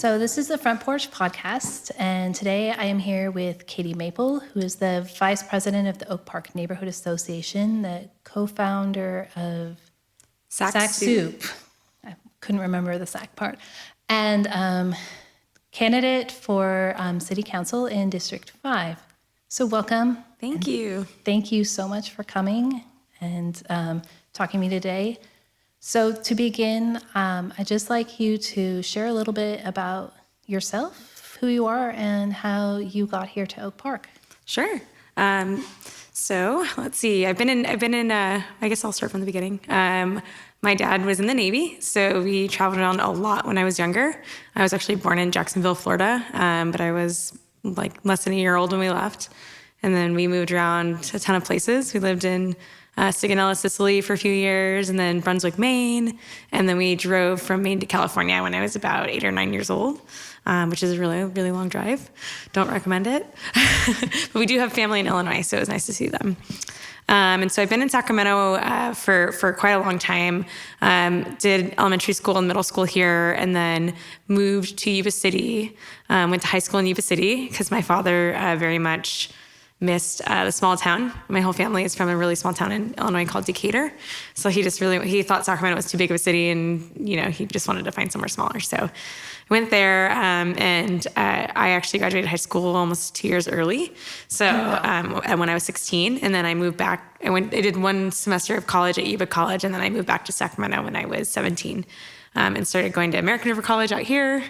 So this is the Front Porch podcast, and today I am here with Caity Maple, who is the Vice President of the Oak Park Neighborhood Association, the co-founder of Sac Soup. I couldn't remember the Sac part. And candidate for City Council in District 5. So welcome. Thank you. Thank you so much for coming and talking to me today. So to begin, I'd just like you to share a little bit about yourself, who you are, and how you got here to Oak Park. Sure. So let's see. I've been in. I guess I'll start from the beginning. My dad was in the Navy, so we traveled around a lot when I was younger. I was actually born in Jacksonville, Florida, but I was like less than a year old when we left, and then we moved around a ton of places. We lived in Sigonella, Sicily for a few years, and then Brunswick, Maine. And then we drove from Maine to California when I was about 8 or 9 years old, which is a really, really long drive. Don't recommend it. But we do have family in Illinois, so it was nice to see them. And so I've been in Sacramento for quite a long time. Did elementary school and middle school here, and then moved to Yuba City. Went to high school in Yuba City because my father very much missed the small town. My whole family is from a really small town in Illinois called Decatur. So he thought Sacramento was too big of a city, and he just wanted to find somewhere smaller. So I went there, and I actually graduated high school almost 2 years early. So when I was 16, and then I moved back. I did one semester of college at Yuba College, and then I moved back to Sacramento when I was 17, and started going to American River College out here.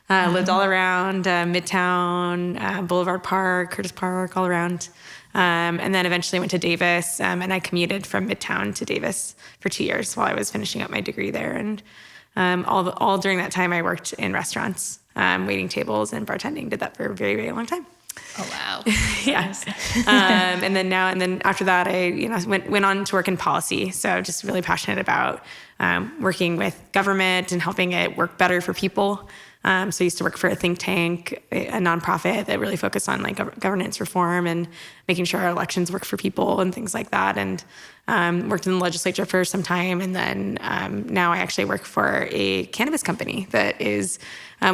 Lived all around Midtown, Boulevard Park, Curtis Park, all around. And then eventually went to Davis, and I commuted from Midtown to Davis for 2 years while I was finishing up my degree there. And all during that time, I worked in restaurants, waiting tables and bartending. Did that for a very, very long time. Oh, wow. Yeah. And then after that, I went on to work in policy. So I'm just really passionate about working with government and helping it work better for people. So I used to work for a think tank, a nonprofit that really focused on governance reform and making sure our elections work for people and things like that. And worked in the legislature for some time. And then now I actually work for a cannabis company that is,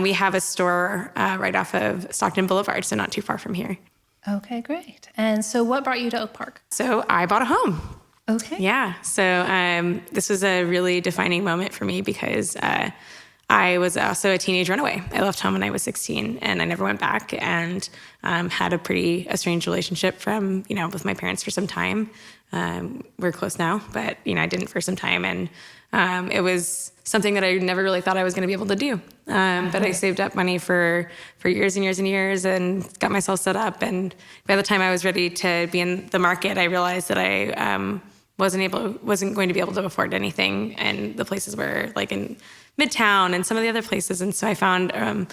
we have a store right off of Stockton Boulevard, so not too far from here. Okay, great. And so what brought you to Oak Park? So I bought a home. Okay. Yeah. So this was a really defining moment for me because I was also a teenage runaway. I left home when I was 16, and I never went back, and had a pretty estranged relationship with my parents for some time. We're close now, but I didn't for some time, and it was something that I never really thought I was going to be able to do. But I saved up money for years and years and years, and got myself set up. And by the time I was ready to be in the market, I realized that I wasn't going to be able to afford anything, and the places were like in Midtown and some of the other places. And so I found a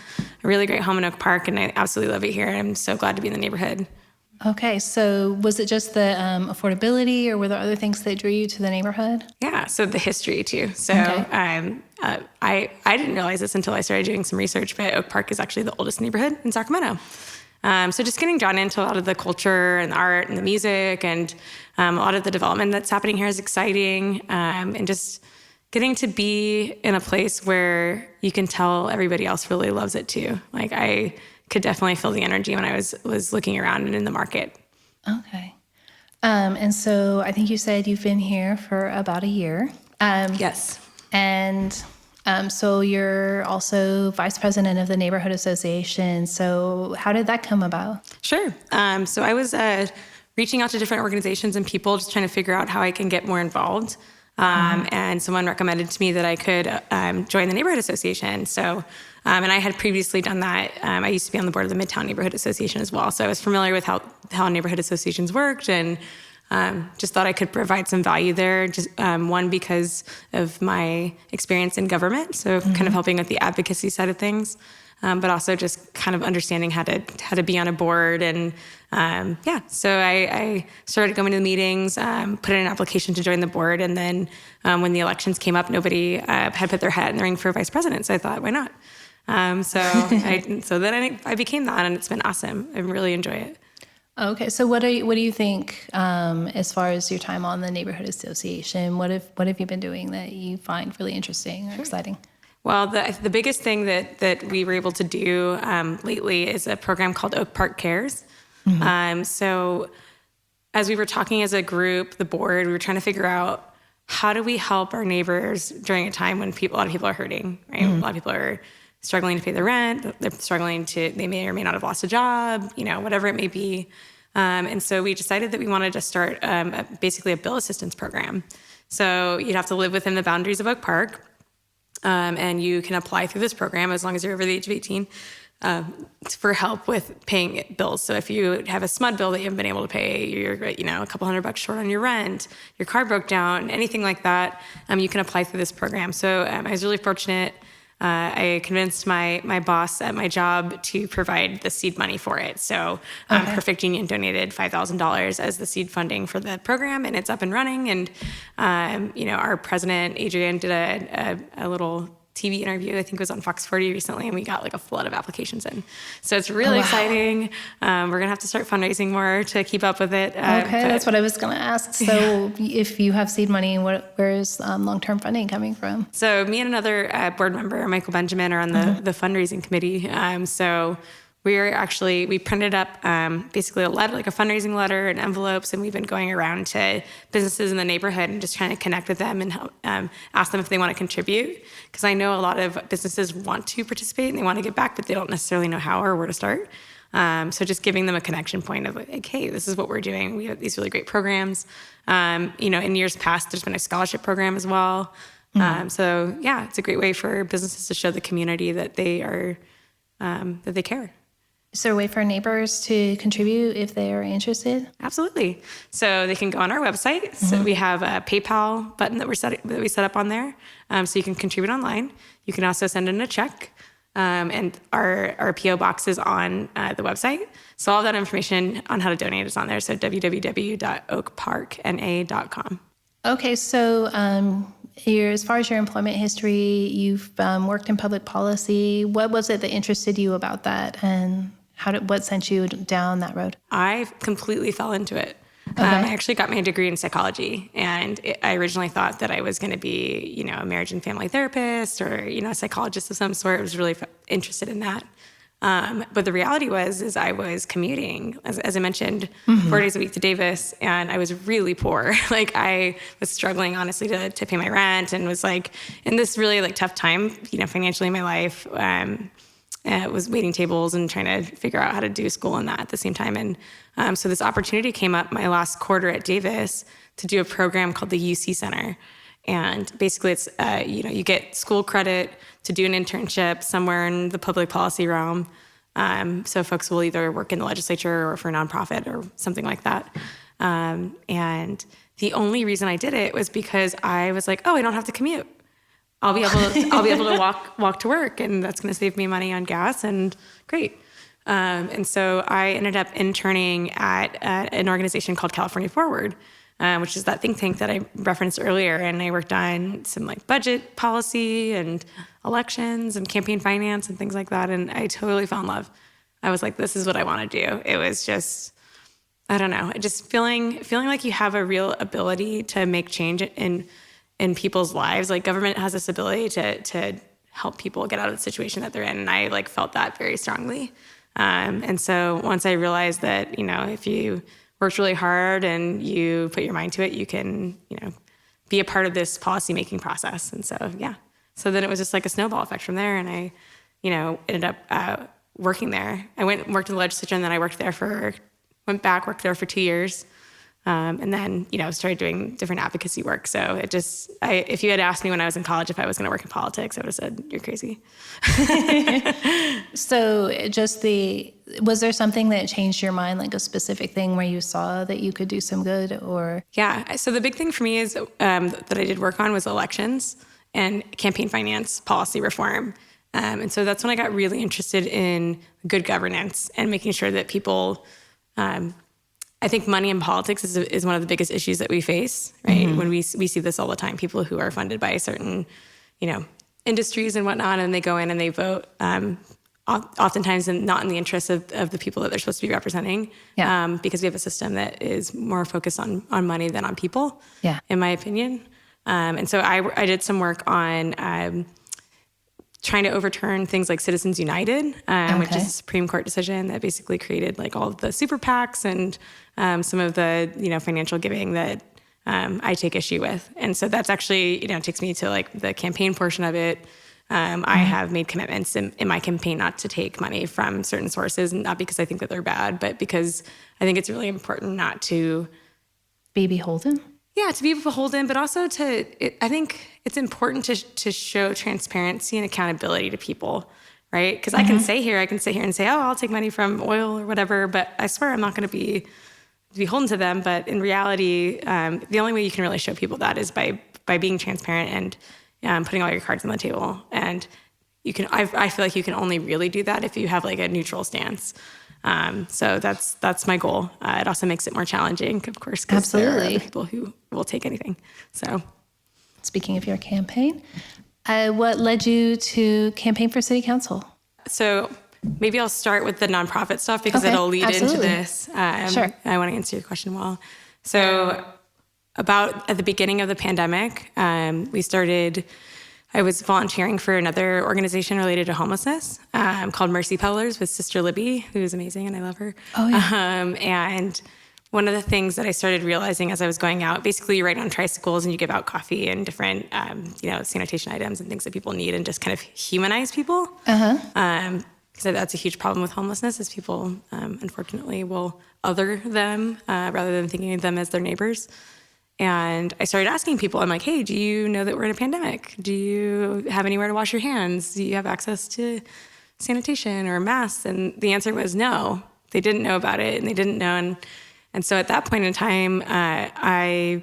really great home in Oak Park, and I absolutely love it here. I'm so glad to be in the neighborhood. Okay, so was it just the affordability, or were there other things that drew you to the neighborhood? Yeah, so the history too. So okay. I didn't realize this until I started doing some research, but Oak Park is actually the oldest neighborhood in Sacramento. So just getting drawn into a lot of the culture and the art and the music, and a lot of the development that's happening here is exciting, and just getting to be in a place where you can tell everybody else really loves it too. Like I could definitely feel the energy when I was looking around and in the market. Okay. And so I think you said you've been here for about a year. Yes. And so you're also vice president of the Neighborhood Association. So how did that come about? Sure. So I was reaching out to different organizations and people, just trying to figure out how I can get more involved. And someone recommended to me that I could join the Neighborhood Association. So, and I had previously done that. I used to be on the board of the Midtown Neighborhood Association as well. So I was familiar with how neighborhood associations worked, and just thought I could provide some value there. Just one, because of my experience in government, so kind of helping with the advocacy side of things. But also just kind of understanding how to be on a board. And so I started going to the meetings, put in an application to join the board. And then when the elections came up, nobody had put their hat in the ring for vice president. So I thought, why not? So then I became that, and it's been awesome. I really enjoy it. Okay, so what do you think as far as your time on the Neighborhood Association? What have you been doing that you find really interesting or exciting? Well, the biggest thing that we were able to do lately is a program called Oak Park Cares. So as we were talking as a group, the board, we were trying to figure out how do we help our neighbors during a time when a lot of people are hurting, right? A lot of people are struggling to pay their rent. They may or may not have lost a job, whatever it may be. And so we decided that we wanted to start basically a bill assistance program. So you'd have to live within the boundaries of Oak Park, and you can apply through this program as long as you're over the age of 18 for help with paying bills. So if you have a SMUD bill that you haven't been able to pay, you're a couple $100 short on your rent, your car broke down, anything like that, you can apply through this program. So I was really fortunate. I convinced my boss at my job to provide the seed money for it. So Perfect Union donated $5,000 as the seed funding for the program, and it's up and running. And our president Adrian did a little TV interview. I think it was on Fox 40 recently, and we got like a flood of applications in. So it's really exciting. We're gonna have to start fundraising more to keep up with it. That's what I was gonna ask. So if you have seed money, where's long-term funding coming from? So me and another board member, Michael Benjamin, are on the fundraising committee. So we printed up basically a letter, like a fundraising letter and envelopes, and we've been going around to businesses in the neighborhood and just trying to connect with them and help, ask them if they want to contribute. Because I know a lot of businesses want to participate and they want to give back, but they don't necessarily know how or where to start. So just giving them a connection point of like, hey, this is what we're doing. We have these really great programs. In years past, there's been a scholarship program as well. So yeah, it's a great way for businesses to show the community that they are, that they care. Is there a way for neighbors to contribute if they are interested? Absolutely. So they can go on our website. So we have a PayPal button that we set up on there. So you can contribute online. You can also send in a check. And our PO box is on the website. So all that information on how to donate is on there. So www.oakparkna.com. Okay. So as far as your employment history, you've worked in public policy. What was it that interested you about that, and what sent you down that road? I completely fell into it. Okay. I actually got my degree in psychology, and I originally thought that I was going to be, a marriage and family therapist or, a psychologist of some sort. I was really interested in that. But the reality is I was commuting, as I mentioned, 4 days a week to Davis, and I was really poor. Like I was struggling, honestly, to pay my rent, and was like in this really tough time, financially in my life. Was waiting tables and trying to figure out how to do school and that at the same time. And so this opportunity came up my last quarter at Davis to do a program called the UC Center. And basically it's, you get school credit to do an internship somewhere in the public policy realm. So folks will either work in the legislature or for a nonprofit or something like that. And the only reason I did it was because I was like, oh, I don't have to commute. I'll be able to walk to work, and that's going to save me money on gas, and great. And so I ended up interning at an organization called California Forward, which is that think tank that I referenced earlier. And I worked on some budget policy and elections and campaign finance and things like that. And I totally fell in love. I was like, this is what I want to do. It was just, I don't know, just feeling like you have a real ability to make change in people's lives. Like government has this ability to help people get out of the situation that they're in. And I felt that very strongly. And so once I realized that, if you worked really hard and you put your mind to it, you can, be a part of this policymaking process. And so, yeah. So then it was just like a snowball effect from there. And I, ended up working there. I worked in the legislature, and then I worked there for 2 years. And then, started doing different advocacy work. So if you had asked me when I was in college if I was going to work in politics, I would have said, you're crazy. So was there something that changed your mind, like a specific thing where you saw that you could do some good, or? Yeah. So the big thing for me is that I did work on was elections and campaign finance policy reform. And so that's when I got really interested in good governance and making sure that people, I think money in politics is one of the biggest issues that we face, right? When we see this all the time, people who are funded by certain, industries and whatnot, and they go in and they vote, oftentimes not in the interest of the people that they're supposed to be representing, because we have a system that is more focused on money than on people, in my opinion. And so I did some work on trying to overturn things like Citizens United, which is Okay. a Supreme Court decision that basically created like all of the super PACs and some of the, financial giving that I take issue with. And so that's actually, takes me to like the campaign portion of it. I have made commitments in my campaign not to take money from certain sources, not because I think that they're bad, but because I think it's really important not to Be beholden? to be beholden, but also I think it's important to show transparency and accountability to people, right? Because I can sit here and say, oh, I'll take money from oil or whatever, but I swear I'm not going to be beholden to them. But in reality, the only way you can really show people that is by being transparent and putting all your cards on the table. And I feel like you can only really do that if you have like a neutral stance. So that's my goal. It also makes it more challenging, of course, because there are Absolutely. other people who will take anything. So Speaking of your campaign, what led you to campaign for city council? maybe I'll start with the nonprofit stuff because Okay, it'll lead absolutely. into this. Sure. I want to answer your question well. So about at the beginning of the pandemic, I was volunteering for another organization related to homelessness called Mercy Peddlers with Sister Libby, who's amazing and I love her. Oh, yeah. And one of the things that I started realizing as I was going out, basically you ride on tricycles and you give out coffee and different, sanitation items and things that people need and just kind of humanize people. Because that's a huge problem with homelessness is people, unfortunately, will other them rather than thinking of them as their neighbors. And I started asking people, I'm like, hey, do you know that we're in a pandemic? Do you have anywhere to wash your hands? Do you have access to sanitation or masks? And the answer was no. They didn't know about it and they didn't know. And so at that point in time, I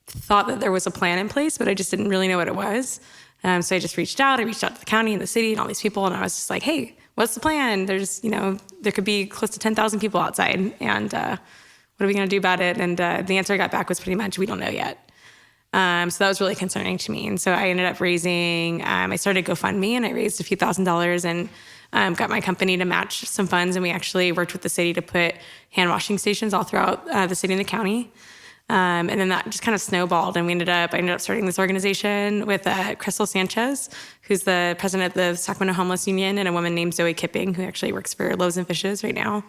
thought that there was a plan in place, but I just didn't really know what it was. So I just reached out. I reached out to the county and the city and all these people. And I was just like, hey, what's the plan? There's, there could be close to 10,000 people outside. And what are we going to do about it? And the answer I got back was pretty much, we don't know yet. So that was really concerning to me. And so I ended up I started GoFundMe and I raised a few $1,000s and got my company to match some funds. And we actually worked with the city to put hand washing stations all throughout the city and the county. And then that just kind of snowballed. And I ended up starting this organization with Crystal Sanchez, who's the president of the Sacramento Homeless Union, and a woman named Zoe Kipping, who actually works for Loaves and Fishes right now.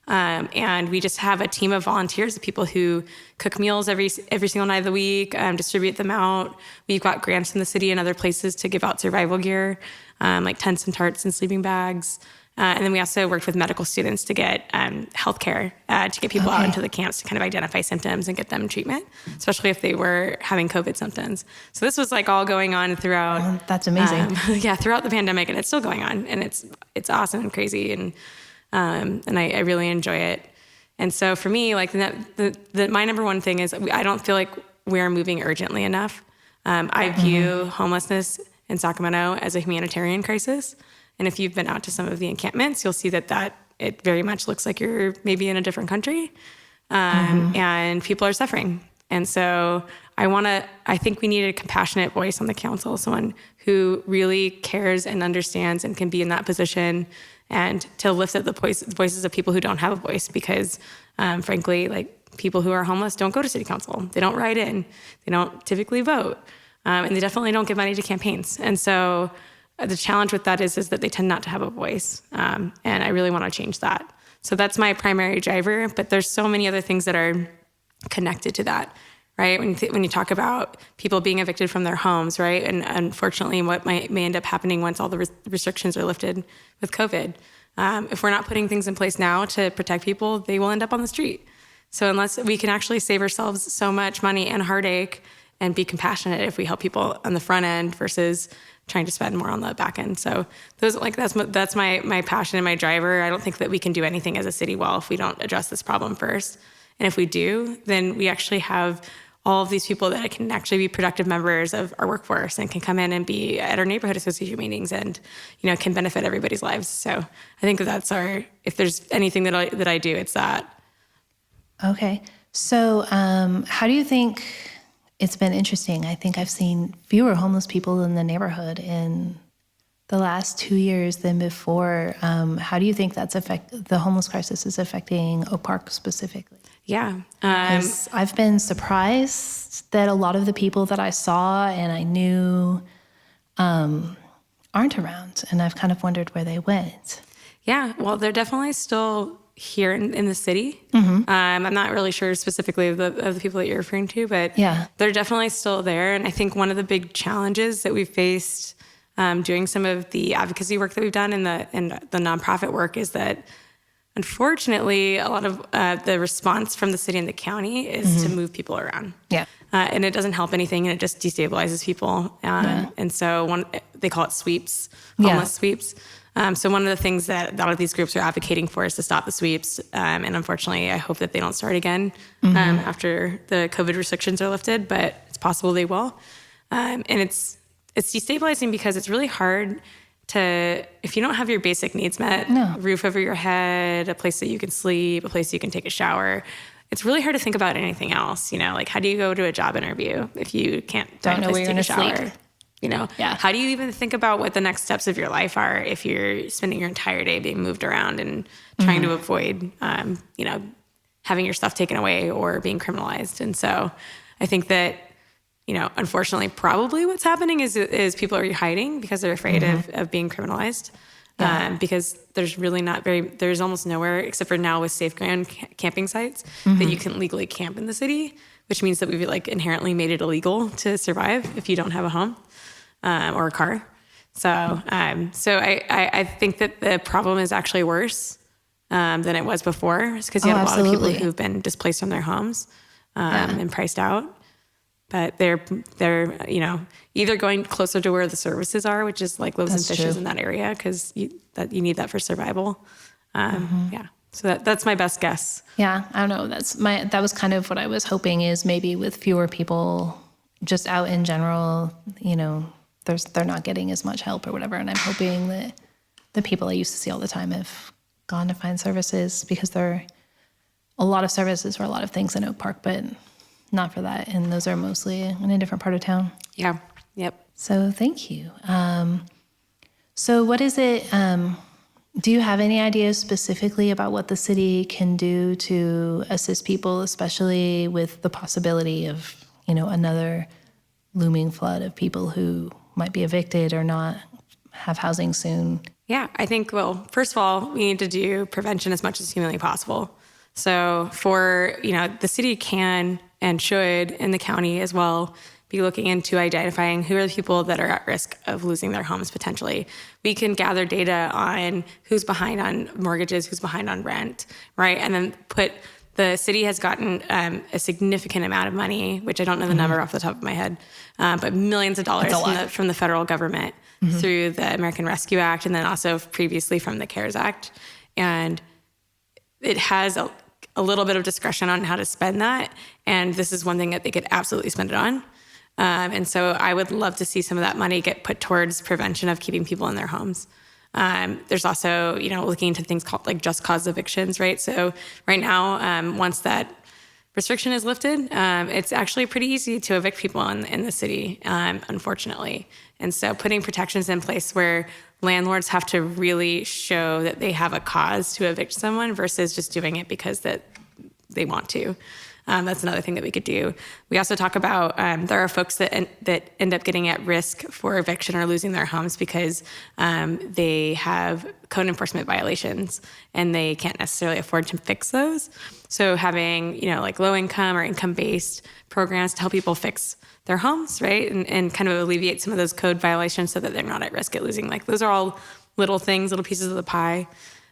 And we just have a team of volunteers, of people who cook meals every single night of the week, distribute them out. We've got grants from the city and other places to give out survival gear, like tents and tarts and sleeping bags. And then we also worked with medical students to get healthcare to get people out into the camps to kind of identify symptoms and get them treatment, especially if they were having COVID symptoms. So this was like all going on throughout. Oh, that's amazing. Throughout the pandemic, and it's still going on, and it's awesome and crazy, and I really enjoy it. And so for me, like my number one thing is I don't feel like we're moving urgently enough. I view homelessness in Sacramento as a humanitarian crisis. And if you've been out to some of the encampments, you'll see that it very much looks like you're maybe in a different country, and people are suffering. And so I think we need a compassionate voice on the council, someone who really cares and understands and can be in that position and to lift up the voices of people who don't have a voice because, frankly, like people who are homeless don't go to city council. They don't write in. They don't typically vote. And they definitely don't give money to campaigns. And so the challenge with that is that they tend not to have a voice. And I really want to change that. So that's my primary driver, but there's so many other things that are connected to that, right? When you talk about people being evicted from their homes, right? And unfortunately, what may end up happening once all the restrictions are lifted with COVID, if we're not putting things in place now to protect people, they will end up on the street. So unless we can actually save ourselves so much money and heartache and be compassionate if we help people on the front end versus trying to spend more on the back end. So that's my passion and my driver. I don't think that we can do anything as a city well if we don't address this problem first. And if we do, then we actually have all of these people that can actually be productive members of our workforce and can come in and be at our neighborhood association meetings and, can benefit everybody's lives. So I think that's if there's anything that I do, it's that. Okay. So how do you think it's been interesting? I think I've seen fewer homeless people in the neighborhood in the last 2 years than before. How do you think the homeless crisis is affecting Oak Park specifically? Yeah. I've been surprised that a lot of the people that I saw and I knew aren't around, and I've kind of wondered where they went. Yeah, well, they're definitely still here in the city. I'm not really sure specifically of the people that you're referring to, but Yeah. they're definitely still there. And I think one of the big challenges that we've faced doing some of the advocacy work that we've done and the nonprofit work is that, unfortunately, a lot of the response from the city and the county is to move people around. Yeah. And it doesn't help anything, and it just destabilizes people. And so they call it sweeps, homeless sweeps. So one of the things that a lot of these groups are advocating for is to stop the sweeps. And unfortunately, I hope that they don't start again after the COVID restrictions are lifted, but it's possible they will. And it's destabilizing because it's really hard if you don't have your basic needs met, roof over your head, a place that you can sleep, a place you can take a shower, it's really hard to think about anything else. Like how do you go to a job interview if you don't know where you're going to sleep? How do you even think about what the next steps of your life are if you're spending your entire day being moved around and trying to avoid, having your stuff taken away or being criminalized? And so I think that, unfortunately, probably what's happening is people are hiding because they're afraid of being criminalized. Because there's almost nowhere except for now with safe ground camping sites that you can legally camp in the city, which means that we've inherently made it illegal to survive if you don't have a home or a car. So I think that the problem is actually worse than it was before, because you have a lot of people who've been displaced from their homes and priced out. But they're either going closer to where the services are, which is like loaves and fishes in that area, because you need that for survival. Yeah, so that's my best guess. Yeah, I don't know. That was kind of what I was hoping, is maybe with fewer people just out in general, they're not getting as much help or whatever. And I'm hoping that the people I used to see all the time have gone to find services, because there are a lot of services for a lot of things in Oak Park, but not for that. And those are mostly in a different part of town. Yeah. Yep. So thank you. So what is it, do you have any ideas specifically about what the city can do to assist people, especially with the possibility of, another looming flood of people who might be evicted or not have housing soon? Yeah, I think, well, first of all, we need to do prevention as much as humanly possible. So the city can and should, in the county as well, be looking into identifying who are the people that are at risk of losing their homes potentially. We can gather data on who's behind on mortgages, who's behind on rent, right? And then the city has gotten a significant amount of money, which I don't know the number off the top of my head, but millions of dollars from the federal government through the American Rescue Act, and then also previously from the CARES Act. And it has a little bit of discretion on how to spend that. And this is one thing that they could absolutely spend it on. And so I would love to see some of that money get put towards prevention of keeping people in their homes. There's also, looking into things called like just cause evictions, right? So right now, once that restriction is lifted, it's actually pretty easy to evict people in the city, unfortunately. And so putting protections in place where landlords have to really show that they have a cause to evict someone versus just doing it because that they want to. That's another thing that we could do. We also talk about there are folks that end up getting at risk for eviction or losing their homes because they have code enforcement violations and they can't necessarily afford to fix those. So having like low income or income based programs to help people fix their homes, right, and kind of alleviate some of those code violations so that they're not at risk at losing. Like those are all little things, little pieces of the pie.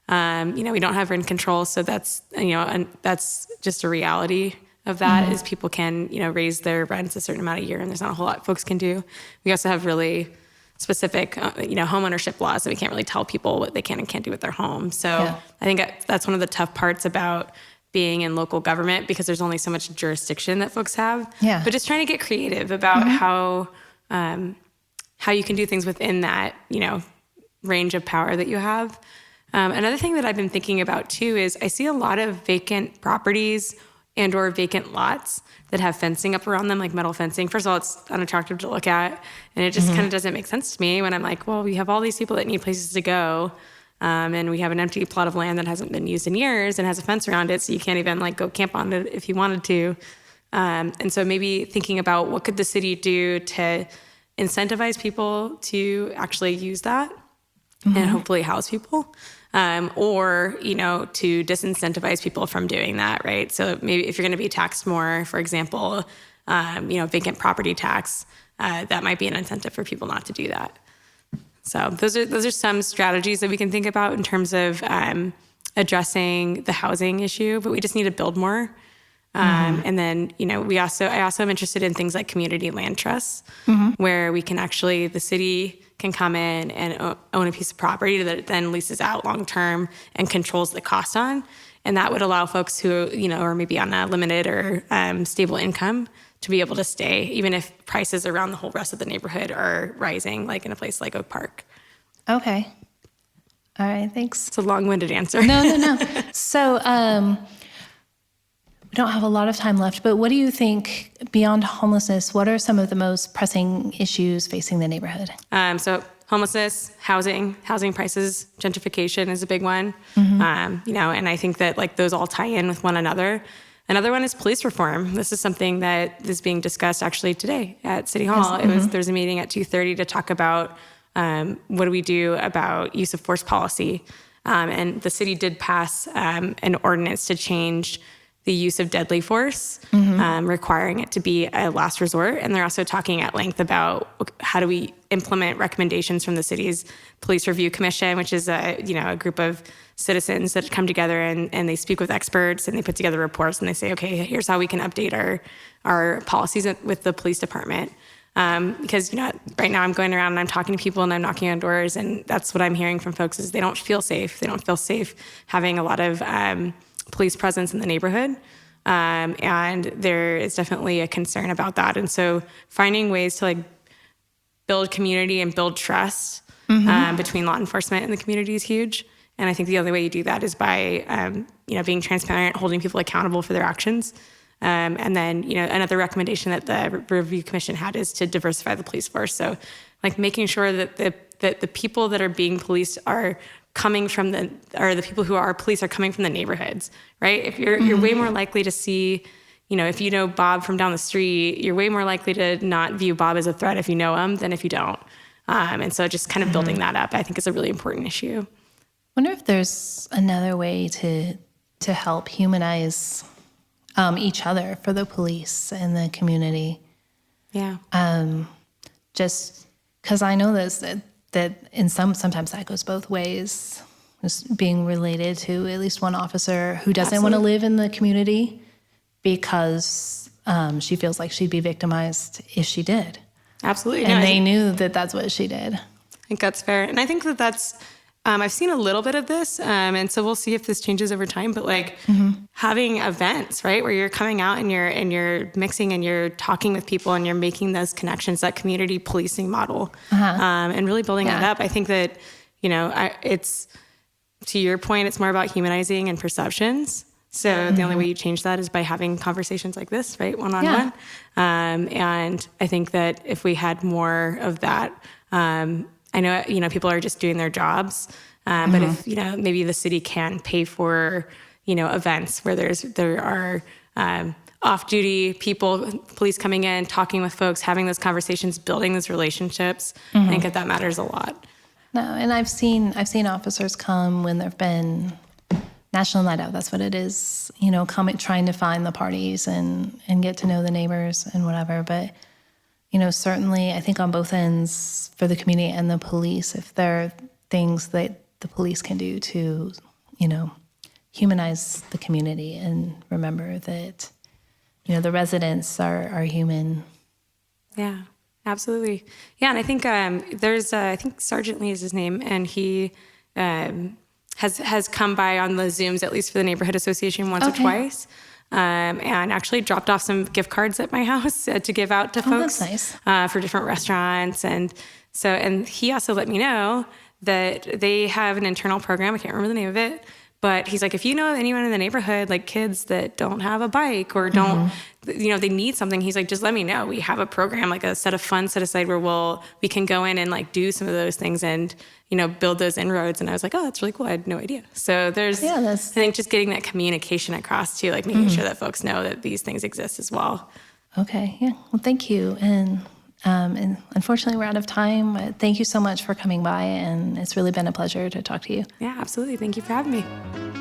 We don't have rent control, so that's and that's just a reality of that is people can raise their rents a certain amount a year, and there's not a whole lot folks can do. We also have really specific home ownership laws that we can't really tell people what they can and can't do with their home. So I think that's one of the tough parts about being in local government, because there's only so much jurisdiction that folks have. But just trying to get creative about how you can do things within that range of power that you have. Another thing that I've been thinking about too is I see a lot of vacant properties and or vacant lots that have fencing up around them, like metal fencing. First of all, it's unattractive to look at, and it just kind of doesn't make sense to me when I'm like, well, we have all these people that need places to go, and we have an empty plot of land that hasn't been used in years and has a fence around it, so you can't even go camp on it if you wanted to. And so maybe thinking about what could the city do to incentivize people to actually use that and hopefully house people, or, to disincentivize people from doing that, right? So maybe if you're going to be taxed more, for example, vacant property tax, that might be an incentive for people not to do that. So those are some strategies that we can think about in terms of addressing the housing issue, but we just need to build more. And then, I also am interested in things like community land trusts, where we can actually, the city can come in and own a piece of property that it then leases out long-term and controls the cost on. And that would allow folks who, are maybe on a limited or stable income to be able to stay, even if prices around the whole rest of the neighborhood are rising, like in a place like Oak Park. Okay. All right, thanks. It's a long-winded answer. No. So we don't have a lot of time left, but what do you think, beyond homelessness, what are some of the most pressing issues facing the neighborhood? So homelessness, housing prices, gentrification is a big one. And I think that those all tie in with one another. Another one is police reform. This is something that is being discussed actually today at City Hall. Yes. There's a meeting at 2:30 to talk about what do we do about use of force policy. And the city did pass an ordinance to change the use of deadly force, requiring it to be a last resort. And they're also talking at length about how do we implement recommendations from the city's police review commission, which is a group of citizens that come together and they speak with experts and they put together reports and they say, okay, here's how we can update our policies with the police department. Because right now I'm going around and I'm talking to people and I'm knocking on doors, and that's what I'm hearing from folks is they don't feel safe. They don't feel safe having a lot of police presence in the neighborhood. And there is definitely a concern about that. And so finding ways to build community and build trust between law enforcement and the community is huge. And I think the only way you do that is by, being transparent, holding people accountable for their actions. And then, another recommendation that the review commission had is to diversify the police force. So making sure that the people that are being policed are coming from the people who are police are coming from the neighborhoods, right? If you're way more likely to see, if you know Bob from down the street, you're way more likely to not view Bob as a threat if you know him than if you don't. And so just kind of building that up, I think, is a really important issue. I wonder if there's another way to help humanize each other for the police and the community. Yeah. Just because I know that in sometimes that goes both ways, just being related to at least one officer who doesn't want to live in the community because she feels like she'd be victimized if she did. Absolutely. And they knew that that's what she did. I think that's fair. And I think that's, I've seen a little bit of this, and so we'll see if this changes over time, but having events, right, where you're coming out and you're mixing and you're talking with people and you're making those connections, that community policing model, and really building that up. I think that, it's, to your point, it's more about humanizing and perceptions. So the only way you change that is by having conversations like this, right, one-on-one. And I think that if we had more of that, I know, people are just doing their jobs, but if, maybe the city can pay for, events where there are off-duty people, police coming in, talking with folks, having those conversations, building those relationships, I think that matters a lot. No, and I've seen officers come when there've been National Night Out. That's what it is, coming, trying to find the parties and get to know the neighbors and whatever. But certainly I think on both ends for the community and the police, if there are things that the police can do to, humanize the community and remember that, the residents are human. Yeah, absolutely. Yeah, and I think there's, I think Sergeant Lee is his name, and he has come by on the Zooms, at least for the Neighborhood Association, once or twice. And actually dropped off some gift cards at my house to give out to folks. That's nice. For different restaurants. And he also let me know that they have an internal program. I can't remember the name of it, but he's like, if you know anyone in the neighborhood, like kids that don't have a bike or don't, they need something, he's like, just let me know. We have a program, like a set of funds set aside where we can go in and do some of those things and, build those inroads. And I was like, oh, that's really cool. I had no idea. So there's, I think just getting that communication across too, making sure that folks know that these things exist as well. Okay. Yeah. Well, thank you. And And unfortunately, we're out of time. But thank you so much for coming by, and it's really been a pleasure to talk to you. Yeah, absolutely. Thank you for having me.